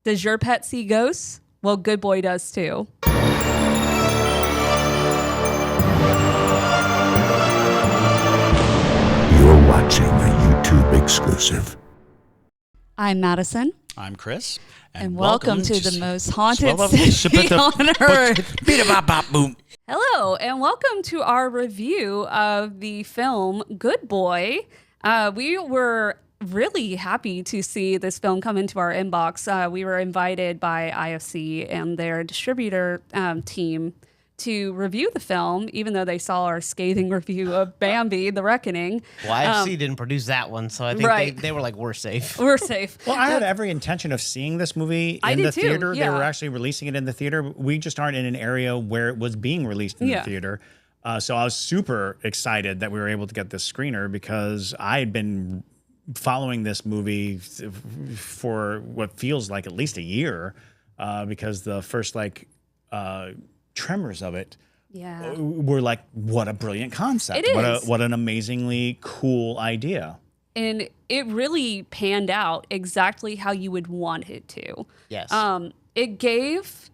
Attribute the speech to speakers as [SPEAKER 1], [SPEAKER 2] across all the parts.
[SPEAKER 1] Does your pet see ghosts? Well, Good Boy does too.
[SPEAKER 2] You're watching a YouTube exclusive.
[SPEAKER 1] I'm Madison.
[SPEAKER 3] I'm Chris.
[SPEAKER 1] And welcome to the most haunted city on earth. Hello, and welcome to our review of the film Good Boy. We were really happy to see this film come into our inbox. We were invited by IFC and their distributor team to review the film, even though they saw our scathing review of Bambi, The Reckoning.
[SPEAKER 4] Well, IFC didn't produce that one, so I think they were like, we're safe.
[SPEAKER 1] We're safe.
[SPEAKER 3] Well, I had every intention of seeing this movie in the theater.
[SPEAKER 1] Yeah.
[SPEAKER 3] They were actually releasing it in the theater. We just aren't in an area where it was being released in the theater. So I was super excited that we were able to get this screener because I had been following this movie for what feels like at least a year because the first tremors of it were like, what a brilliant concept.
[SPEAKER 1] It is.
[SPEAKER 3] What an amazingly cool idea.
[SPEAKER 1] And it really panned out exactly how you would want it to.
[SPEAKER 4] Yes.
[SPEAKER 1] It gave,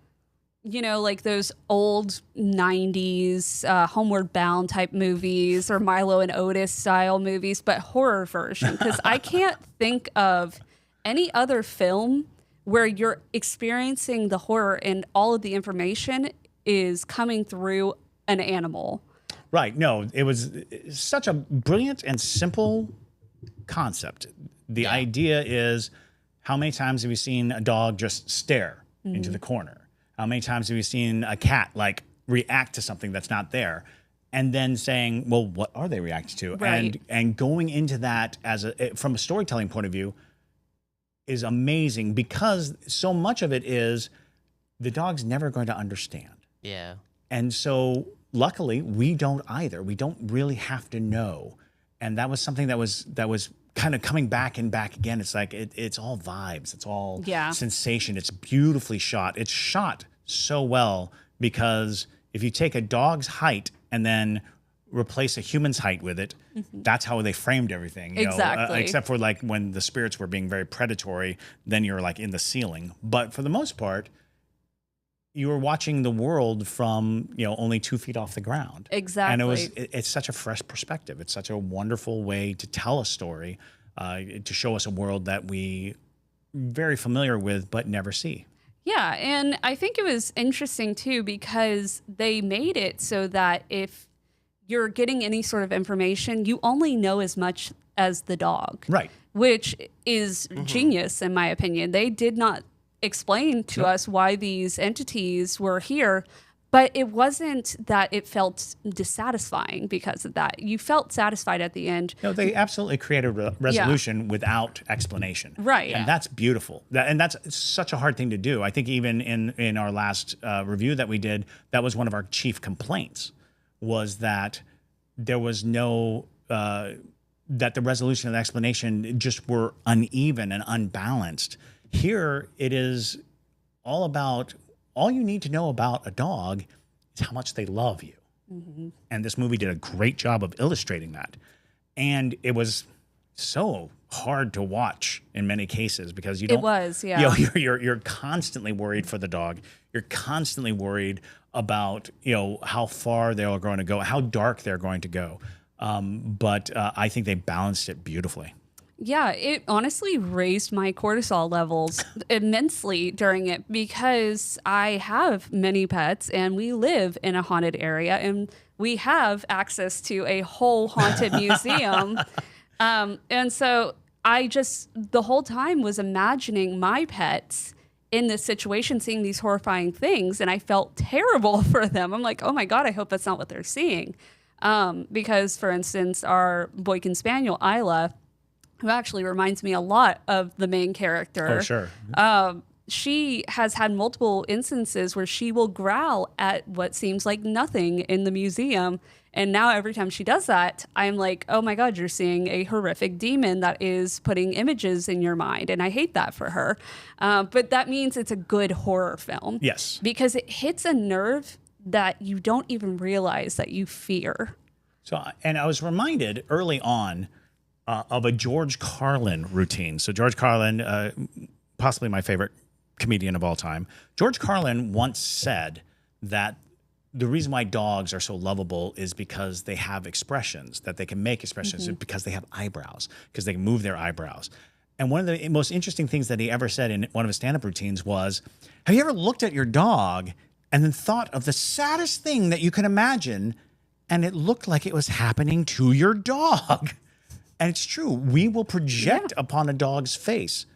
[SPEAKER 1] like those old 90s Homeward Bound type movies or Milo and Otis style movies, but horror version. Because I can't think of any other film where you're experiencing the horror and all of the information is coming through an animal.
[SPEAKER 3] Right. No, it was such a brilliant and simple concept. The idea is, how many times have you seen a dog just stare into the corner? How many times have you seen a cat react to something that's not there? And then saying, well, what are they reacting to?
[SPEAKER 1] Right.
[SPEAKER 3] And going into that from a storytelling point of view is amazing because so much of it is the dog's never going to understand.
[SPEAKER 4] Yeah.
[SPEAKER 3] And so luckily we don't either. We don't really have to know. And that was something that was kind of coming back and back again. It's like, it's all vibes. It's all sensation. It's beautifully shot. It's shot so well because if you take a dog's height and then replace a human's height with it, that's how they framed everything.
[SPEAKER 1] Exactly.
[SPEAKER 3] Except for when the spirits were being very predatory, then you're in the ceiling. But for the most part, you were watching the world from, only 2 feet off the ground.
[SPEAKER 1] Exactly.
[SPEAKER 3] And it's such a fresh perspective. It's such a wonderful way to tell a story, to show us a world that we very familiar with, but never see.
[SPEAKER 1] Yeah. And I think it was interesting too, because they made it so that if you're getting any sort of information, you only know as much as the dog.
[SPEAKER 3] Right.
[SPEAKER 1] Which is genius, in my opinion. They did not explain to us why these entities were here, but it wasn't that it felt dissatisfying because of that. You felt satisfied at the end.
[SPEAKER 3] No, they absolutely created a resolution without explanation.
[SPEAKER 1] Right.
[SPEAKER 3] And that's beautiful. And that's such a hard thing to do. I think even in our last review that we did, that was one of our chief complaints, was that there was no, that the resolution and the explanation just were uneven and unbalanced. Here, it is all you need to know about a dog is how much they love you. Mm-hmm. And this movie did a great job of illustrating that. And it was so hard to watch in many cases because you don't.
[SPEAKER 1] It was, yeah.
[SPEAKER 3] You're constantly worried for the dog. You're constantly worried about how far they are going to go, how dark they're going to go. But I think they balanced it beautifully.
[SPEAKER 1] Yeah, it honestly raised my cortisol levels immensely during it because I have many pets and we live in a haunted area and we have access to a whole haunted museum. And so I just the whole time was imagining my pets in this situation, seeing these horrifying things, and I felt terrible for them. I'm like, oh my God, I hope that's not what they're seeing. Because, for instance, our Boykin Spaniel, Isla, who actually reminds me a lot of the main character.
[SPEAKER 3] Oh, sure.
[SPEAKER 1] She has had multiple instances where she will growl at what seems like nothing in the museum. And now every time she does that, I'm like, oh my God, you're seeing a horrific demon that is putting images in your mind. And I hate that for her. But that means it's a good horror film.
[SPEAKER 3] Yes.
[SPEAKER 1] Because it hits a nerve that you don't even realize that you fear.
[SPEAKER 3] So, and I was reminded early on of a George Carlin routine. So George Carlin, possibly my favorite comedian of all time. George Carlin once said that the reason why dogs are so lovable is because they have expressions, that they can make expressions, because they have eyebrows, because they can move their eyebrows. And one of the most interesting things that he ever said in one of his stand-up routines was, have you ever looked at your dog and then thought of the saddest thing that you can imagine, and it looked like it was happening to your dog? And it's true. We will project upon a dog's face.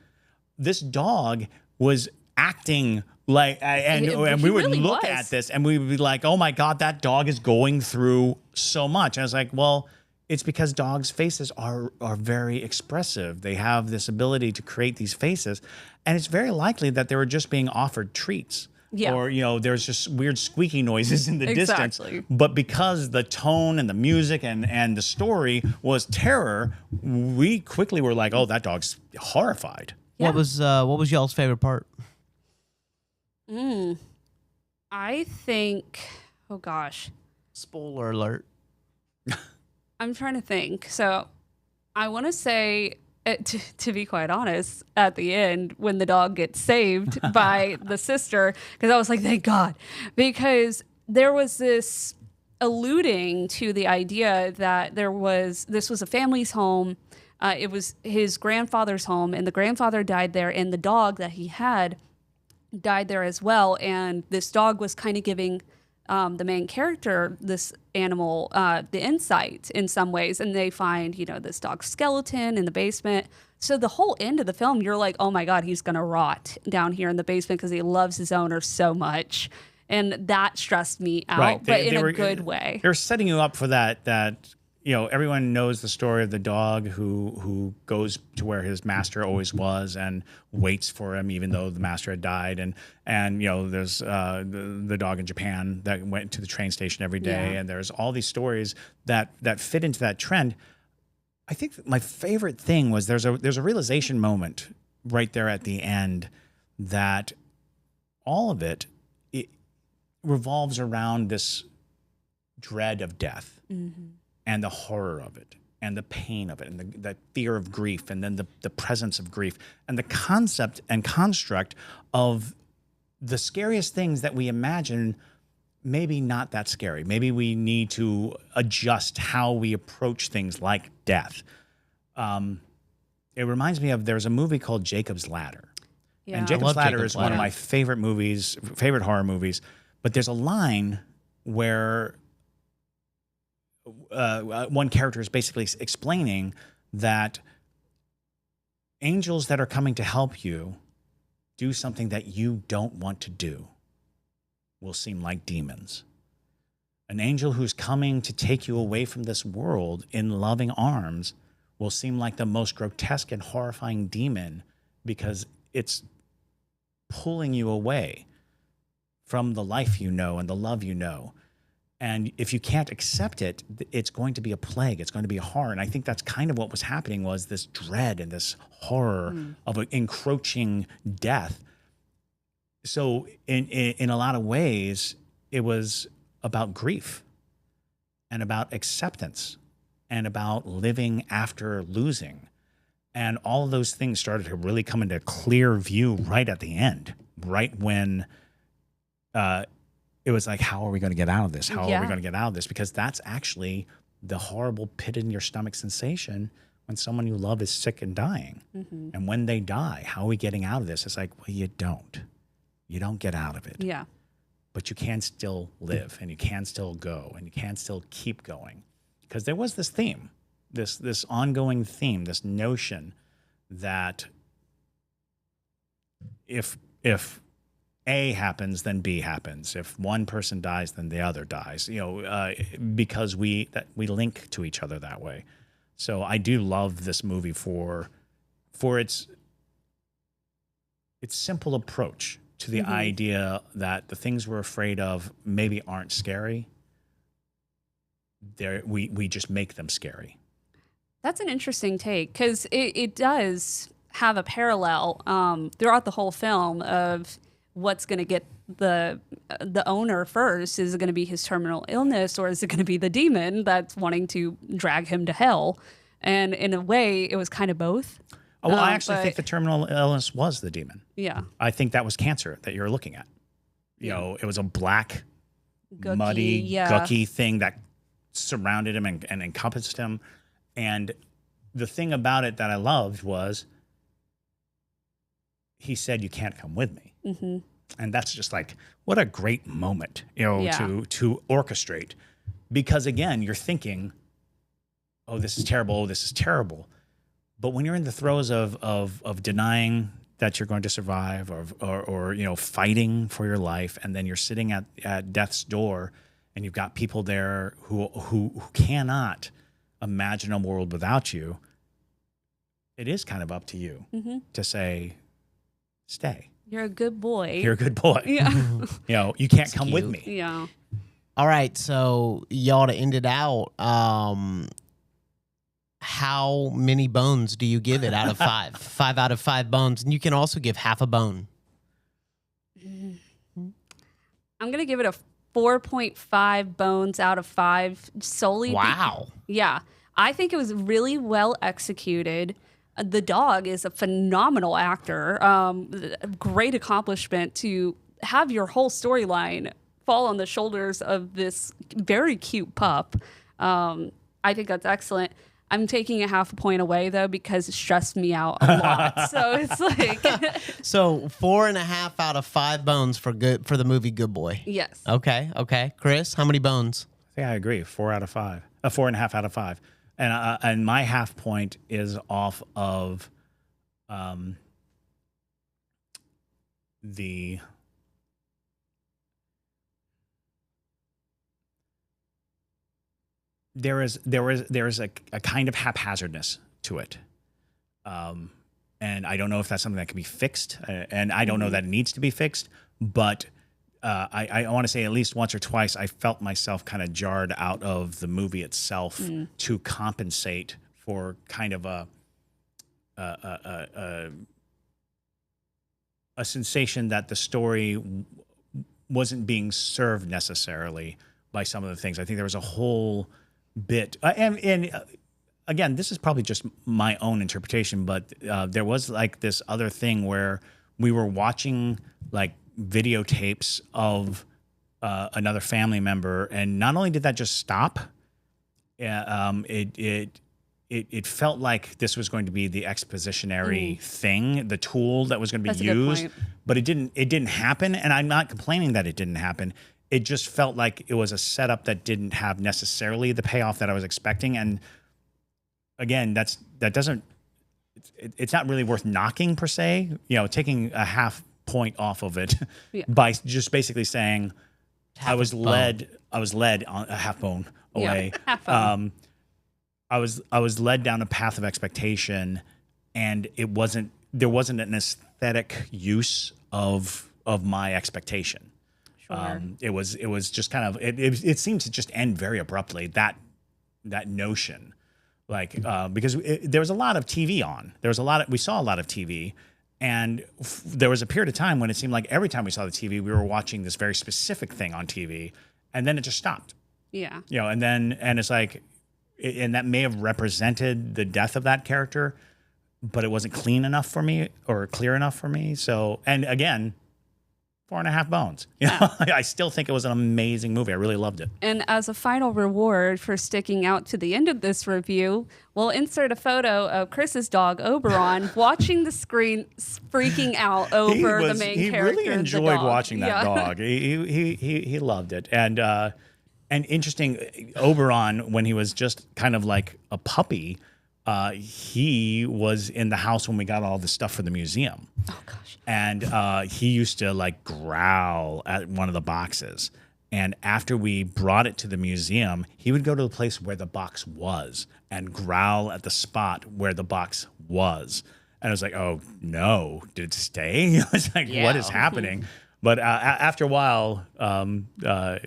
[SPEAKER 3] This dog was acting like, and we would
[SPEAKER 1] really
[SPEAKER 3] look
[SPEAKER 1] was.
[SPEAKER 3] at this and we would be like, oh my God, that dog is going through so much. And I was like, well, it's because dogs' faces are very expressive. They have this ability to create these faces. And it's very likely that they were just being offered treats.
[SPEAKER 1] Yeah.
[SPEAKER 3] Or, there's just weird squeaky noises in the distance.
[SPEAKER 1] Exactly.
[SPEAKER 3] But because the tone and the music and the story was terror, we quickly were like, oh, that dog's horrified.
[SPEAKER 4] What was y'all's favorite part?
[SPEAKER 1] I think, oh gosh,
[SPEAKER 4] Spoiler alert.
[SPEAKER 1] I'm trying to think. So I want to say, to be quite honest, at the end when the dog gets saved by the sister, because I was like, thank God, because there was this alluding to the idea that this was a family's home. It was his grandfather's home, and the grandfather died there, and the dog that he had died there as well. And this dog was kind of giving the main character, this animal, the insight in some ways. And they find, this dog's skeleton in the basement. So the whole end of the film, you're like, oh my God, he's going to rot down here in the basement because he loves his owner so much. And that stressed me out,
[SPEAKER 3] Right.
[SPEAKER 1] but in a good way.
[SPEAKER 3] They're setting you up for that everyone knows the story of the dog who goes to where his master always was and waits for him even though the master had died. And there's the dog in Japan that went to the train station every day.
[SPEAKER 1] Yeah.
[SPEAKER 3] And there's all these stories that fit into that trend. I think my favorite thing was there's a realization moment right there at the end that all of it revolves around this dread of death. Mm-hmm. And the horror of it, and the pain of it, and the fear of grief, and then the presence of grief, and the concept and construct of the scariest things that we imagine maybe not that scary. Maybe we need to adjust how we approach things like death. It reminds me of, there's a movie called Jacob's Ladder.
[SPEAKER 1] Yeah.
[SPEAKER 3] And Jacob's Ladder is one of
[SPEAKER 1] Ladder.
[SPEAKER 3] my favorite horror movies. But there's a line where one character is basically explaining that angels that are coming to help you do something that you don't want to do will seem like demons. An angel who's coming to take you away from this world in loving arms will seem like the most grotesque and horrifying demon because it's pulling you away from the life you know and the love you know. And if you can't accept it, it's going to be a plague. It's going to be a horror. And I think that's kind of what was happening, was this dread and this horror of an encroaching death. So in a lot of ways, it was about grief and about acceptance and about living after losing. And all of those things started to really come into clear view right at the end, right when it was like, how are we going to get out of this? How are we going to get out of this? Because that's actually the horrible pit in your stomach sensation when someone you love is sick and dying. Mm-hmm. And when they die, how are we getting out of this? It's like, well, you don't. You don't get out of it.
[SPEAKER 1] Yeah.
[SPEAKER 3] But you can still live, and you can still go, and you can still keep going. Because there was this theme, this ongoing theme, this notion that if A happens, then B happens. If one person dies, then the other dies. Because we link to each other that way. So I do love this movie for its simple approach to the idea that the things we're afraid of maybe aren't scary. We just make them scary.
[SPEAKER 1] That's an interesting take, because it does have a parallel throughout the whole film of what's going to get the owner first. Is it going to be his terminal illness, or is it going to be the demon that's wanting to drag him to hell? And in a way, it was kind of both.
[SPEAKER 3] Oh, well, I actually think the terminal illness was the demon.
[SPEAKER 1] Yeah.
[SPEAKER 3] I think that was cancer that you're looking at. You know, it was a black, muddy, gooky thing that surrounded him and encompassed him. And the thing about it that I loved was he said, "You can't come with me." Mm-hmm. And that's just like, what a great moment, you know, to orchestrate. Because again, you're thinking, oh, this is terrible. Oh, this is terrible. But when you're in the throes of denying that you're going to survive or you know, fighting for your life, and then you're sitting at death's door and you've got people there who cannot imagine a world without you, it is kind of up to you to say, stay.
[SPEAKER 1] You're a good boy.
[SPEAKER 3] You're a good boy.
[SPEAKER 1] Yeah.
[SPEAKER 3] You know, you can't come with me.
[SPEAKER 1] Yeah.
[SPEAKER 4] All right, so y'all, to end it out, how many bones do you give it out of 5? 5 out of 5 bones, and you can also give half a bone.
[SPEAKER 1] I'm gonna give it a 4.5 bones out of 5 solely.
[SPEAKER 4] Wow.
[SPEAKER 1] Yeah, I think it was really well executed. The dog is a phenomenal actor. Great accomplishment to have your whole storyline fall on the shoulders of this very cute pup. I think that's excellent. I'm taking a half a point away though because it stressed me out a lot. So it's like
[SPEAKER 4] So 4.5 out of 5 bones for the movie Good Boy.
[SPEAKER 1] Yes.
[SPEAKER 4] Okay. Chris, how many bones?
[SPEAKER 3] I think I agree. 4 out of 5. 4.5 out of 5. And my half point is off of the there is a kind of haphazardness to it, and I don't know if that's something that can be fixed, and I don't know that it needs to be fixed, but I want to say at least once or twice I felt myself kind of jarred out of the movie itself to compensate for kind of a sensation that the story wasn't being served necessarily by some of the things. I think there was a whole bit, and again, this is probably just my own interpretation, but there was like this other thing where we were watching like videotapes of another family member, and not only did that just stop, it felt like this was going to be the expositionary thing, the tool that was going to be used, but it didn't happen. And I'm not complaining that it didn't happen. It just felt like it was a setup that didn't have necessarily the payoff that I was expecting. And again, it's not really worth knocking per se, you know, taking a half point off of it by just basically saying I was led on a half bone away.
[SPEAKER 1] Half bone.
[SPEAKER 3] I was led down a path of expectation, and there wasn't an aesthetic use of my expectation.
[SPEAKER 1] Sure.
[SPEAKER 3] It was just kind of it seemed to just end very abruptly, that notion, like because there was a lot of TV on. We saw a lot of TV, and there was a period of time when it seemed like every time we saw the TV, we were watching this very specific thing on TV, and then it just stopped.
[SPEAKER 1] Yeah.
[SPEAKER 3] You know, and it's like, and that may have represented the death of that character, but it wasn't clean enough for me or clear enough for me. So, and again, 4.5 bones. You know, I still think it was an amazing movie. I really loved it.
[SPEAKER 1] And as a final reward for sticking out to the end of this review, we'll insert a photo of Chris's dog, Oberon, watching the screen, freaking out over the main character.
[SPEAKER 3] He really enjoyed watching that dog. He loved it. And interesting, Oberon, when he was just kind of like a puppy, he was in the house when we got all the stuff for the museum.
[SPEAKER 1] Oh, gosh.
[SPEAKER 3] And he used to like growl at one of the boxes. And after we brought it to the museum, he would go to the place where the box was and growl at the spot where the box was. And I was like, oh, no, did it stay? I was like, what is happening? But after a while,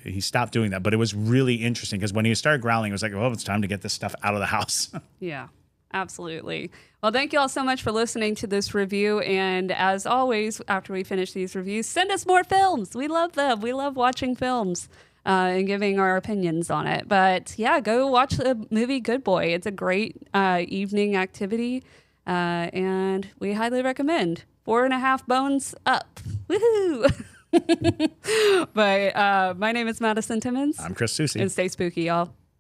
[SPEAKER 3] he stopped doing that. But it was really interesting because when he started growling, it was like, oh, it's time to get this stuff out of the house.
[SPEAKER 1] Yeah, absolutely. Well, thank you all so much for listening to this review. And as always, after we finish these reviews, send us more films. We love them. We love watching films and giving our opinions on it. But yeah, go watch the movie Good Boy. It's a great evening activity. and we highly recommend 4.5 bones up. Woohoo! But my name is Madison Timmons.
[SPEAKER 3] I'm Chris Soucy.
[SPEAKER 1] And stay spooky, y'all.